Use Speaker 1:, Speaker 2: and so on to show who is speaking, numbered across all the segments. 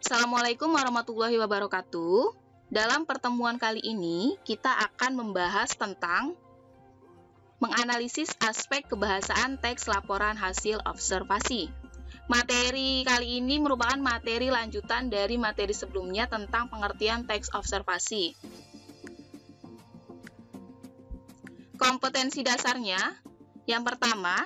Speaker 1: Assalamualaikum warahmatullahi wabarakatuh. Dalam pertemuan kali ini, kita akan membahas tentang menganalisis aspek kebahasaan teks laporan hasil observasi. Materi kali ini merupakan materi lanjutan dari materi sebelumnya tentang pengertian teks observasi. Kompetensi dasarnya, yang pertama,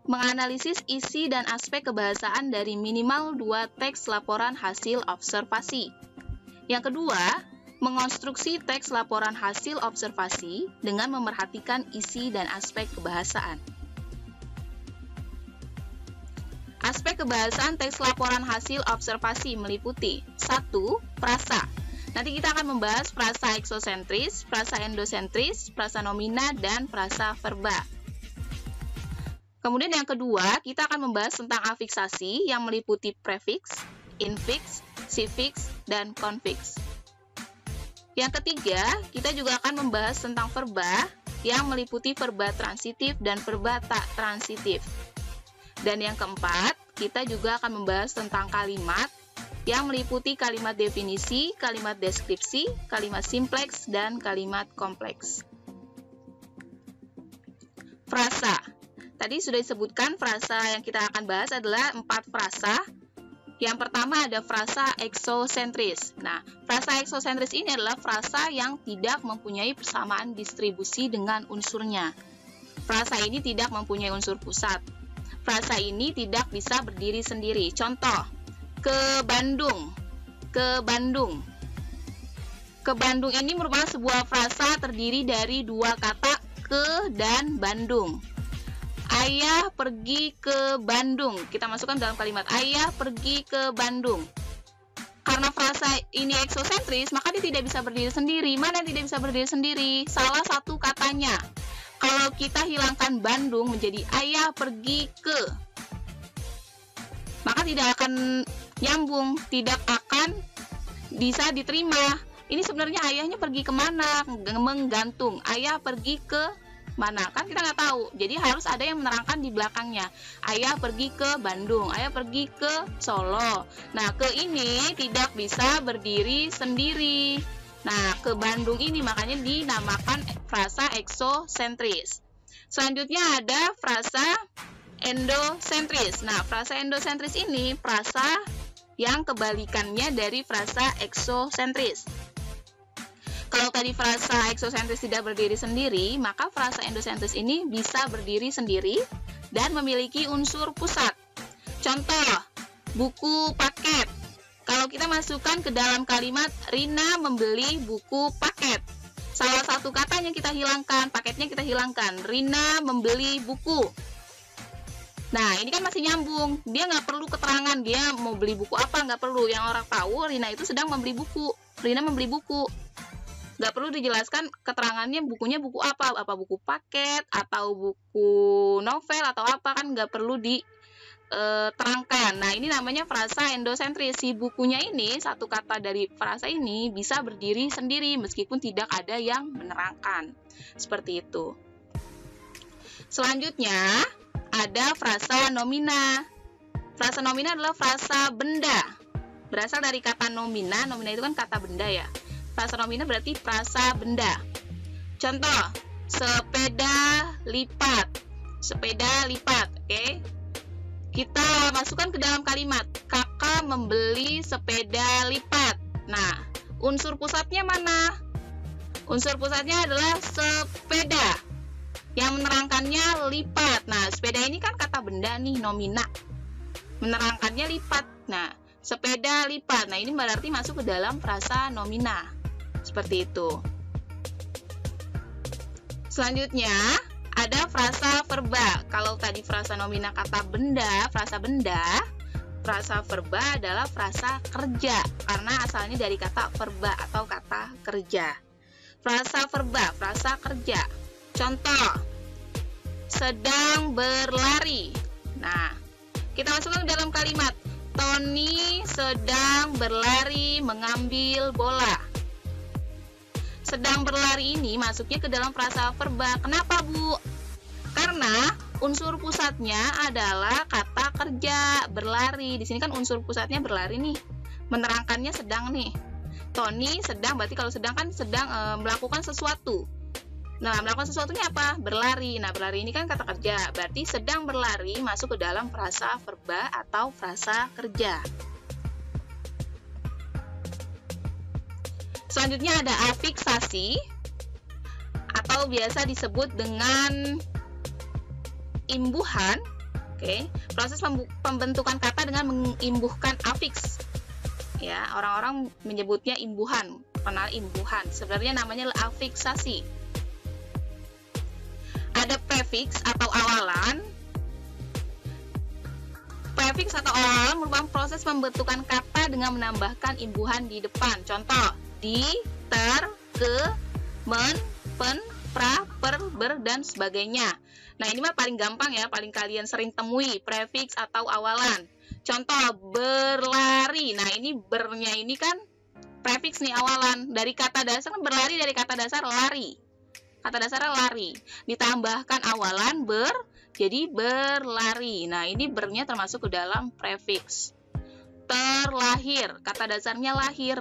Speaker 1: menganalisis isi dan aspek kebahasaan dari minimal 2 teks laporan hasil observasi. Yang kedua, mengonstruksi teks laporan hasil observasi dengan memerhatikan isi dan aspek kebahasaan. Aspek kebahasaan teks laporan hasil observasi meliputi 1. Frasa. Nanti kita akan membahas frasa eksosentris, frasa endosentris, frasa nomina, dan frasa verba. Kemudian yang kedua, kita akan membahas tentang afiksasi yang meliputi prefiks, infiks, sifiks, dan konfiks. Yang ketiga, kita juga akan membahas tentang verba yang meliputi verba transitif dan verba tak transitif. Dan yang keempat, kita juga akan membahas tentang kalimat yang meliputi kalimat definisi, kalimat deskripsi, kalimat simpleks, dan kalimat kompleks. Frasa. Tadi sudah disebutkan frasa yang kita akan bahas adalah 4 frasa. Yang pertama ada frasa eksosentris. Nah, frasa eksosentris ini adalah frasa yang tidak mempunyai persamaan distribusi dengan unsurnya. Frasa ini tidak mempunyai unsur pusat. Frasa ini tidak bisa berdiri sendiri. Contoh, ke Bandung. Ke Bandung. Ke Bandung ini merupakan sebuah frasa terdiri dari 2 kata ke dan Bandung. Ayah pergi ke Bandung. Kita masukkan dalam kalimat ayah pergi ke Bandung. Karena frasa ini eksosentris, maka dia tidak bisa berdiri sendiri. Mana yang tidak bisa berdiri sendiri? Salah satu katanya. Kalau kita hilangkan Bandung menjadi ayah pergi ke, maka tidak akan nyambung, tidak akan bisa diterima. Ini sebenarnya ayahnya pergi kemana? Menggantung. Ayah pergi ke mana? Kan kita nggak tahu. Jadi harus ada yang menerangkan di belakangnya. Ayah pergi ke Bandung, ayah pergi ke Solo. Nah, ke ini tidak bisa berdiri sendiri. Nah, ke Bandung ini makanya dinamakan frasa eksosentris. Selanjutnya ada frasa endosentris. Nah, frasa endosentris ini frasa yang kebalikannya dari frasa eksosentris. Kalau tadi frasa eksosentris tidak berdiri sendiri, maka frasa endosentris ini bisa berdiri sendiri dan memiliki unsur pusat. Contoh, buku paket. Kalau kita masukkan ke dalam kalimat, Rina membeli buku paket. Salah satu katanya kita hilangkan, paketnya kita hilangkan. Rina membeli buku. Nah, ini kan masih nyambung. Dia nggak perlu keterangan, dia mau beli buku apa, nggak perlu. Yang orang tahu, Rina itu sedang membeli buku. Rina membeli buku. Nggak perlu dijelaskan keterangannya bukunya buku apa buku paket atau buku novel atau apa, kan nggak perlu diterangkan. Nah, ini namanya frasa endosentris. Si bukunya ini, satu kata dari frasa ini bisa berdiri sendiri meskipun tidak ada yang menerangkan. Seperti itu. Selanjutnya ada frasa nomina. Frasa nomina adalah frasa benda. Berasal dari kata nomina. Nomina itu kan kata benda ya. Frasa nomina berarti frasa benda. Contoh, sepeda lipat. Sepeda lipat, oke? Kita masukkan ke dalam kalimat, kakak membeli sepeda lipat. Nah, unsur pusatnya mana? Unsur pusatnya adalah sepeda. Yang menerangkannya lipat. Nah, sepeda ini kan kata benda nih, nomina. Menerangkannya lipat. Nah, sepeda lipat. Nah, ini berarti masuk ke dalam frasa nomina. Seperti itu. Selanjutnya ada frasa verba. Kalau tadi frasa nomina kata benda, frasa benda, frasa verba adalah frasa kerja karena asalnya dari kata verba atau kata kerja. Frasa verba, frasa kerja. Contoh, sedang berlari. Nah, kita masukkan ke dalam kalimat, Tony sedang berlari mengambil bola. Sedang berlari ini masuknya ke dalam frasa verba. Kenapa, Bu? Karena unsur pusatnya adalah kata kerja, berlari. Di sini kan unsur pusatnya berlari nih. menerangkannya sedang nih. Tony sedang, berarti kalau sedang kan sedang melakukan sesuatu. Nah, melakukan sesuatu ini apa? Berlari. Nah, berlari ini kan kata kerja. Berarti sedang berlari masuk ke dalam frasa verba atau frasa kerja. Selanjutnya ada afiksasi atau biasa disebut dengan imbuhan. Oke, proses pembentukan kata dengan mengimbuhkan afiks. Ya, orang-orang menyebutnya imbuhan, kenal imbuhan. Sebenarnya namanya afiksasi. Ada prefiks atau awalan. Prefiks atau awalan merupakan proses pembentukan kata dengan menambahkan imbuhan di depan. Contoh, di, ter, ke, men, pen, pra, per, ber, dan sebagainya. Nah, ini mah paling gampang ya, paling kalian sering temui, prefiks atau awalan. Contoh, berlari. Nah, ini bernya ini kan prefiks nih, awalan. Dari kata dasar, berlari dari kata dasar lari. Kata dasarnya lari. Ditambahkan awalan ber, jadi berlari. Nah, ini bernya termasuk ke dalam prefiks. Terlahir, kata dasarnya lahir.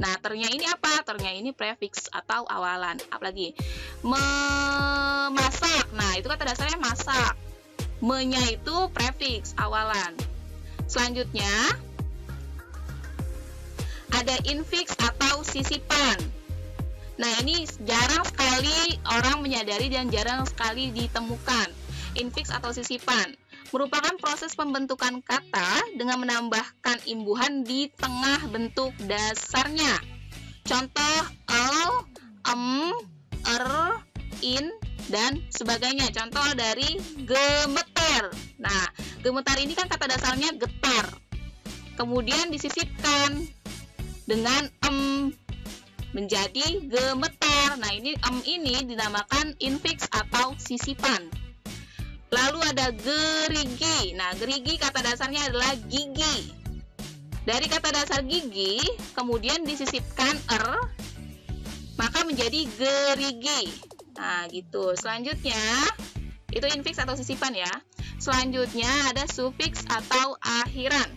Speaker 1: Nah, ternya ini apa? Ternya ini prefiks atau awalan. Apalagi? Memasak. Nah, itu kata dasarnya masak. Me-nya itu prefiks, awalan. Selanjutnya, ada infiks atau sisipan. Nah, ini jarang sekali orang menyadari dan jarang sekali ditemukan. Infiks atau sisipan merupakan proses pembentukan kata dengan menambahkan imbuhan di tengah bentuk dasarnya. Contoh, in, dan sebagainya. Contoh dari gemetar. Nah, gemetar ini kan kata dasarnya getar. Kemudian disisipkan dengan menjadi gemetar. Nah, ini ini dinamakan infiks atau sisipan. Lalu ada gerigi. Nah, gerigi kata dasarnya adalah gigi. Dari kata dasar gigi, kemudian disisipkan maka menjadi gerigi. Nah, gitu. Selanjutnya, itu infiks atau sisipan ya. Selanjutnya ada sufiks atau akhiran.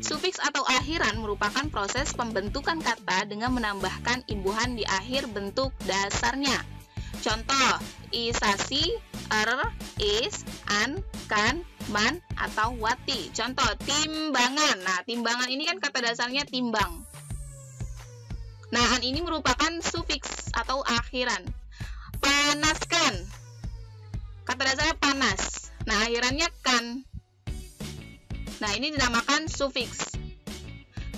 Speaker 1: Sufiks atau akhiran merupakan proses pembentukan kata dengan menambahkan imbuhan di akhir bentuk dasarnya. Contoh, isasi, is, an, kan, man, atau wati. Contoh, timbangan. Nah, timbangan ini kan kata dasarnya timbang. Nah, an ini merupakan sufiks atau akhiran. Panaskan. Kata dasarnya panas. Nah, akhirannya kan. Nah, ini dinamakan sufiks.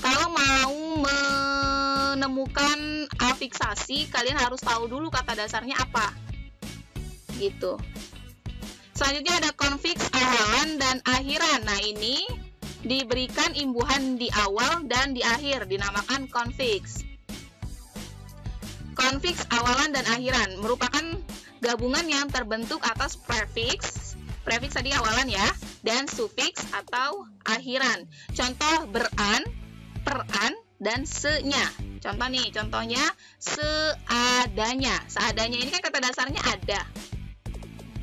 Speaker 1: Kalau mau menemukan afiksasi, kalian harus tahu dulu kata dasarnya apa. Gitu. Selanjutnya ada konfiks awalan dan akhiran. Nah, ini diberikan imbuhan di awal dan di akhir, dinamakan konfiks. Konfiks awalan dan akhiran merupakan gabungan yang terbentuk atas prefiks tadi awalan ya, dan sufiks atau akhiran. Contoh, beran, peran, dan se-nya. Contoh nih, contohnya seadanya. Seadanya ini kan kata dasarnya ada.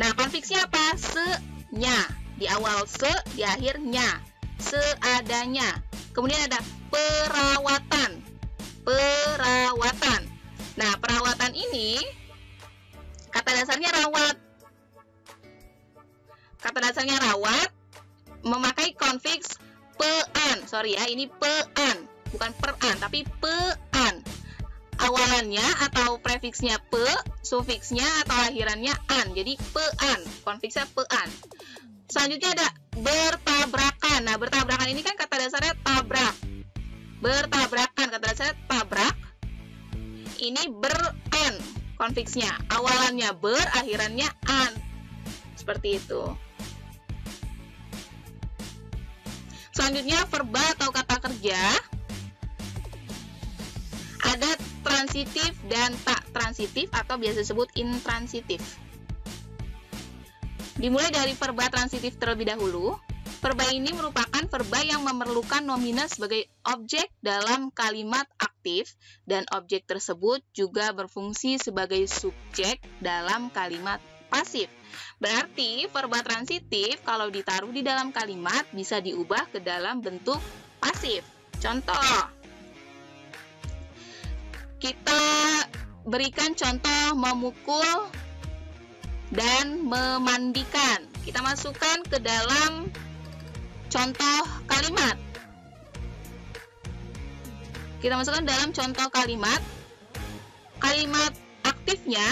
Speaker 1: Nah, konfiksnya apa? Se-nya. Di awal se, di akhirnya. Seadanya. Kemudian ada perawatan. Perawatan. Nah, perawatan ini kata dasarnya rawat. Kata dasarnya rawat memakai konfiks pean. Sorry ya, ini pean, bukan peran, tapi pean. Awalannya atau prefiksnya pe, sufiksnya atau akhirannya an. Jadi pean, konfiksnya pean. Selanjutnya ada bertabrakan. Nah, bertabrakan ini kan kata dasarnya tabrak. Bertabrakan, kata dasarnya tabrak. Ini beran, konfiksnya. Awalannya ber, akhirannya an. Seperti itu. Selanjutnya verba atau kata kerja. Ada transitif dan tak transitif atau biasa disebut intransitif. Dimulai dari verba transitif terlebih dahulu. Verba ini merupakan verba yang memerlukan nomina sebagai objek dalam kalimat aktif dan objek tersebut juga berfungsi sebagai subjek dalam kalimat pasif. Berarti verba transitif kalau ditaruh di dalam kalimat bisa diubah ke dalam bentuk pasif. Contoh, kita berikan contoh memukul dan memandikan. Kita masukkan ke dalam contoh kalimat. Kita masukkan dalam contoh kalimat. Kalimat aktifnya,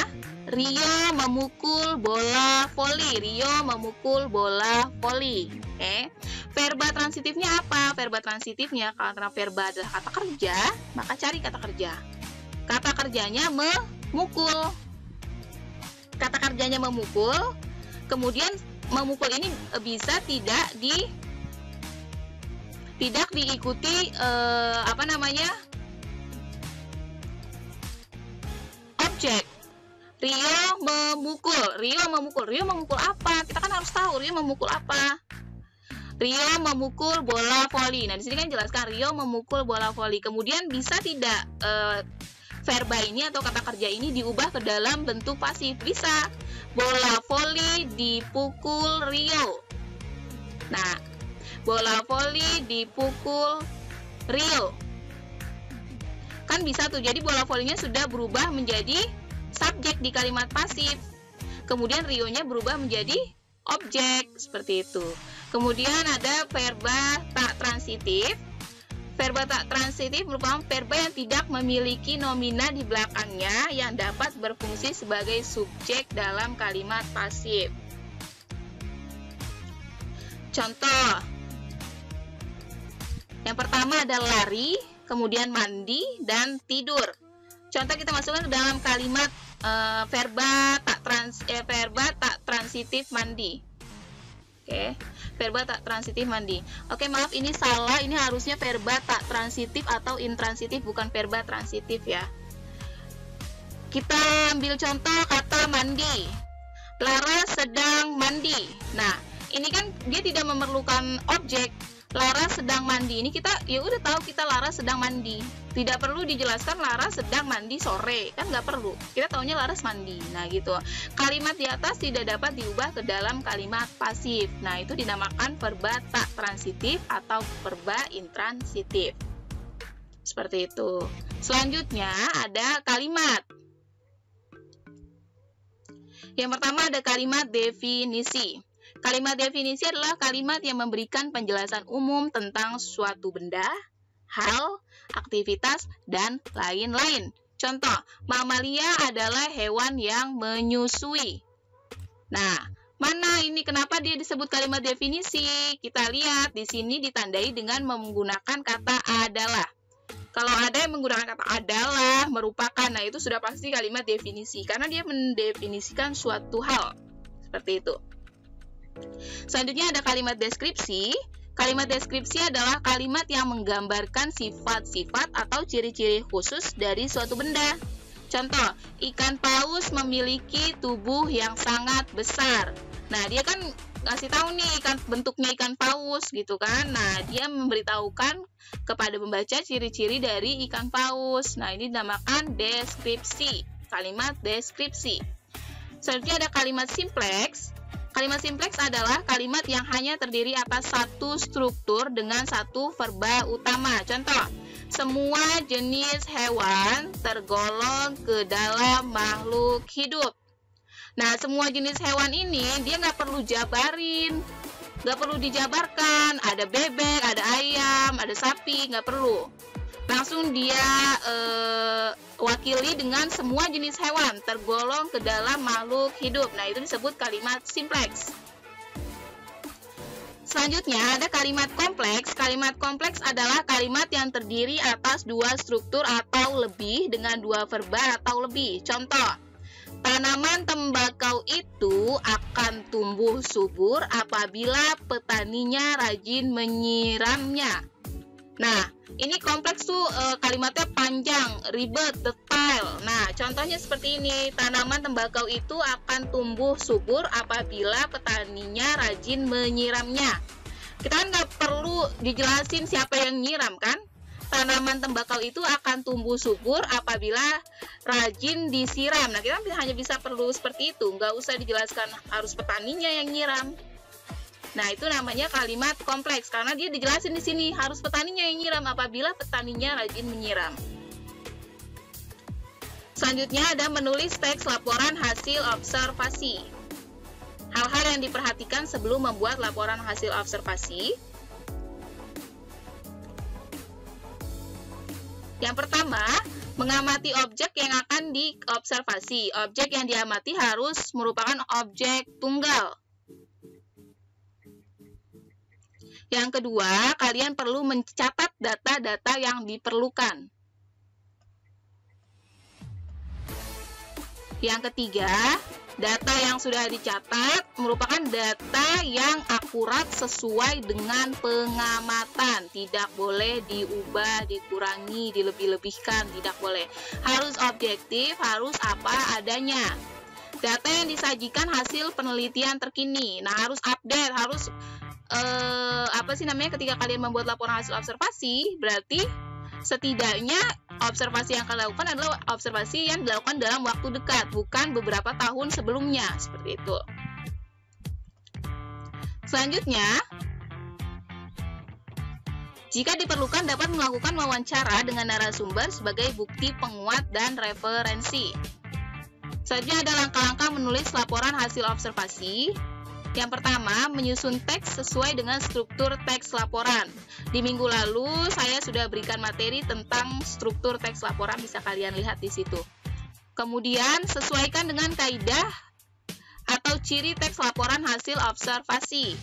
Speaker 1: Rio memukul bola voli. Rio memukul bola voli. Verba transitifnya apa? Verba transitifnya, karena verba adalah kata kerja, maka cari kata kerja. Kata kerjanya memukul. Kata kerjanya memukul. Kemudian memukul ini bisa tidak diikuti objek. Rio memukul. Rio memukul apa? Kita kan harus tahu Rio memukul apa. Rio memukul bola voli. Nah, di sini kan jelaskan Rio memukul bola voli. Kemudian bisa tidak verba ini atau kata kerja ini diubah ke dalam bentuk pasif? Bisa. Bola voli dipukul Rio. Nah, bola voli dipukul Rio. Kan bisa tuh. Jadi bola volinya sudah berubah menjadi subjek di kalimat pasif. Kemudian Rio-nya berubah menjadi objek, seperti itu. Kemudian ada verba tak transitif. Verba tak transitif merupakan verba yang tidak memiliki nomina di belakangnya yang dapat berfungsi sebagai subjek dalam kalimat pasif. Contoh. Yang pertama ada lari, kemudian mandi, dan tidur. Contoh kita masukkan ke dalam kalimat verba tak transitif mandi. Verba tak transitif mandi. Maaf, ini salah. Ini harusnya verba tak transitif atau intransitif, bukan verba transitif ya. Kita ambil contoh kata mandi. Lara sedang mandi. Nah, ini kan dia tidak memerlukan objek. Lara sedang mandi. Ini kita ya udah tahu kita Lara sedang mandi. Tidak perlu dijelaskan Lara sedang mandi sore, kan nggak perlu. Kita taunya Laras mandi. Nah gitu. Kalimat di atas tidak dapat diubah ke dalam kalimat pasif. Nah itu dinamakan verba tak transitif atau verba intransitif. Seperti itu. Selanjutnya ada kalimat. Yang pertama ada kalimat definisi. Kalimat definisi adalah kalimat yang memberikan penjelasan umum tentang suatu benda, hal, aktivitas, dan lain-lain. Contoh, mamalia adalah hewan yang menyusui. Nah, mana ini kenapa dia disebut kalimat definisi? Kita lihat di sini ditandai dengan menggunakan kata adalah. Kalau ada yang menggunakan kata adalah, merupakan, nah itu sudah pasti kalimat definisi karena dia mendefinisikan suatu hal. Seperti itu. Selanjutnya ada kalimat deskripsi. Kalimat deskripsi adalah kalimat yang menggambarkan sifat-sifat atau ciri-ciri khusus dari suatu benda. Contoh, ikan paus memiliki tubuh yang sangat besar. Nah, dia kan ngasih tahu nih bentuknya ikan paus gitu kan. Nah, dia memberitahukan kepada pembaca ciri-ciri dari ikan paus. Nah, ini dinamakan deskripsi. Kalimat deskripsi. Selanjutnya ada kalimat simpleks. Kalimat simpleks adalah kalimat yang hanya terdiri atas satu struktur dengan satu verba utama. Contoh, semua jenis hewan tergolong ke dalam makhluk hidup. Nah, semua jenis hewan ini dia nggak perlu jabarin, nggak perlu dijabarkan. Ada bebek, ada ayam, ada sapi, nggak perlu. Langsung dia wakili dengan semua jenis hewan tergolong ke dalam makhluk hidup. Nah, itu disebut kalimat simpleks. Selanjutnya ada kalimat kompleks. Kalimat kompleks adalah kalimat yang terdiri atas dua struktur atau lebih dengan dua verba atau lebih. Contoh, tanaman tembakau itu akan tumbuh subur apabila petaninya rajin menyiramnya. Nah, ini kompleks tuh kalimatnya panjang, ribet, detail. Nah, contohnya seperti ini. Tanaman tembakau itu akan tumbuh subur apabila petaninya rajin menyiramnya. Kita kan nggak perlu dijelasin siapa yang nyiram kan? Tanaman tembakau itu akan tumbuh subur apabila rajin disiram. Nah, kita hanya bisa perlu seperti itu. Nggak usah dijelaskan harus petaninya yang nyiram. Nah, itu namanya kalimat kompleks karena dia dijelasin di sini harus petaninya yang nyiram apabila petaninya rajin menyiram. Selanjutnya ada menulis teks laporan hasil observasi. Hal-hal yang diperhatikan sebelum membuat laporan hasil observasi. Yang pertama, mengamati objek yang akan diobservasi. Objek yang diamati harus merupakan objek tunggal. Yang kedua, kalian perlu mencatat data-data yang diperlukan. Yang ketiga, data yang sudah dicatat merupakan data yang akurat sesuai dengan pengamatan. Tidak boleh diubah, dikurangi, dilebih-lebihkan, tidak boleh. Harus objektif, harus apa adanya. Data yang disajikan hasil penelitian terkini. Nah, harus update, harus ketika kalian membuat laporan hasil observasi, berarti setidaknya observasi yang kalian lakukan adalah observasi yang dilakukan dalam waktu dekat, bukan beberapa tahun sebelumnya, seperti itu. Selanjutnya, jika diperlukan dapat melakukan wawancara dengan narasumber sebagai bukti penguat dan referensi. Selanjutnya ada langkah-langkah menulis laporan hasil observasi. Yang pertama, menyusun teks sesuai dengan struktur teks laporan. Di minggu lalu, saya sudah berikan materi tentang struktur teks laporan, bisa kalian lihat di situ. Kemudian, sesuaikan dengan kaidah atau ciri teks laporan hasil observasi.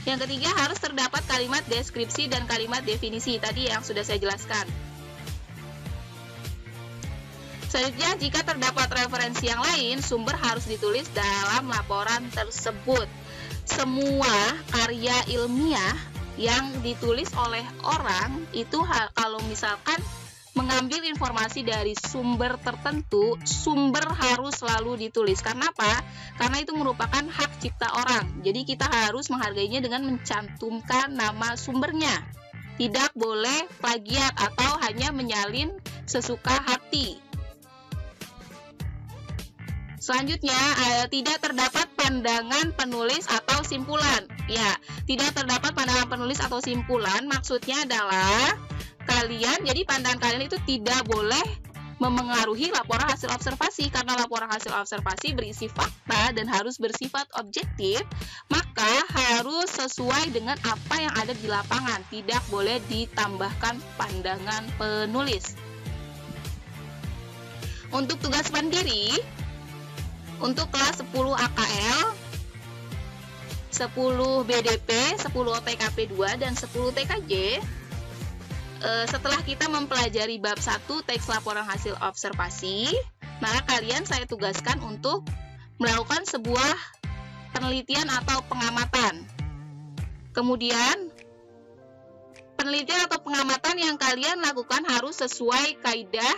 Speaker 1: Yang ketiga, harus terdapat kalimat deskripsi dan kalimat definisi, tadi yang sudah saya jelaskan. Selanjutnya, jika terdapat referensi yang lain, sumber harus ditulis dalam laporan tersebut. Semua karya ilmiah yang ditulis oleh orang itu kalau misalkan mengambil informasi dari sumber tertentu, sumber harus selalu ditulis. Karena apa? Karena itu merupakan hak cipta orang. Jadi kita harus menghargainya dengan mencantumkan nama sumbernya. Tidak boleh plagiat atau hanya menyalin sesuka hati. Selanjutnya, tidak terdapat pandangan penulis atau simpulan. Ya, tidak terdapat pandangan penulis atau simpulan, maksudnya adalah jadi pandangan kalian itu tidak boleh memengaruhi laporan hasil observasi, karena laporan hasil observasi berisi fakta dan harus bersifat objektif, maka harus sesuai dengan apa yang ada di lapangan, tidak boleh ditambahkan pandangan penulis. Untuk tugas mandiri, untuk kelas 10 AKL, 10 BDP, 10 OTKP 2, dan 10 TKJ, setelah kita mempelajari bab 1 teks laporan hasil observasi, maka saya tugaskan untuk melakukan sebuah penelitian atau pengamatan. Kemudian, penelitian atau pengamatan yang kalian lakukan harus sesuai kaidah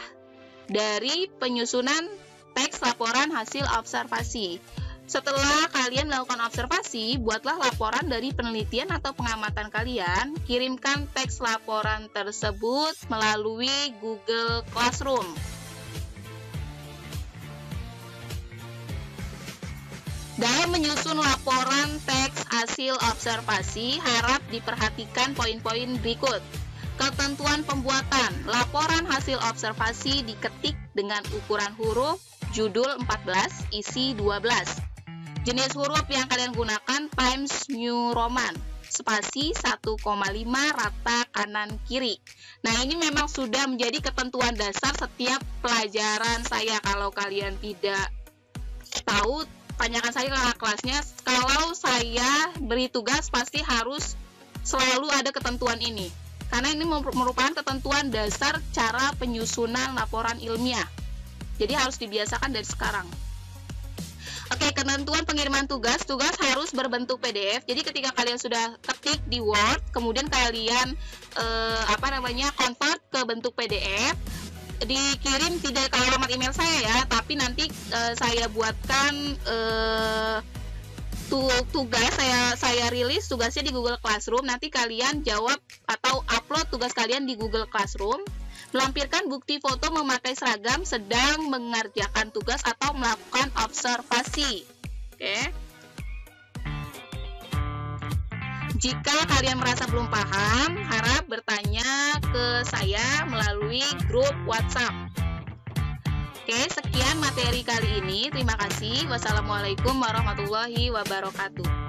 Speaker 1: dari penyusunan teks laporan hasil observasi. Setelah kalian melakukan observasi, buatlah laporan dari penelitian atau pengamatan kalian. Kirimkan teks laporan tersebut melalui Google Classroom. Dalam menyusun laporan teks hasil observasi, harap diperhatikan poin-poin berikut. Ketentuan pembuatan. Laporan hasil observasi diketik dengan ukuran huruf, judul 14, isi 12. Jenis huruf yang kalian gunakan Times New Roman, spasi 1,5 rata kanan kiri. Nah, ini memang sudah menjadi ketentuan dasar setiap pelajaran saya. Kalau kalian tidak tahu, tanyakan saya ke kelasnya. Kalau saya beri tugas, pasti harus selalu ada ketentuan ini. Karena ini merupakan ketentuan dasar cara penyusunan laporan ilmiah. Jadi harus dibiasakan dari sekarang. Oke, ketentuan pengiriman tugas harus berbentuk PDF. Jadi ketika kalian sudah ketik di Word, kemudian kalian convert ke bentuk PDF, dikirim tidak ke alamat email saya ya, tapi nanti saya buatkan tugas, saya rilis tugasnya di Google Classroom. Nanti kalian jawab atau upload tugas kalian di Google Classroom. Melampirkan bukti foto memakai seragam sedang mengerjakan tugas atau melakukan observasi. Oke. Jika kalian merasa belum paham, harap bertanya ke saya melalui grup WhatsApp. Oke, sekian materi kali ini. Terima kasih. Wassalamualaikum warahmatullahi wabarakatuh.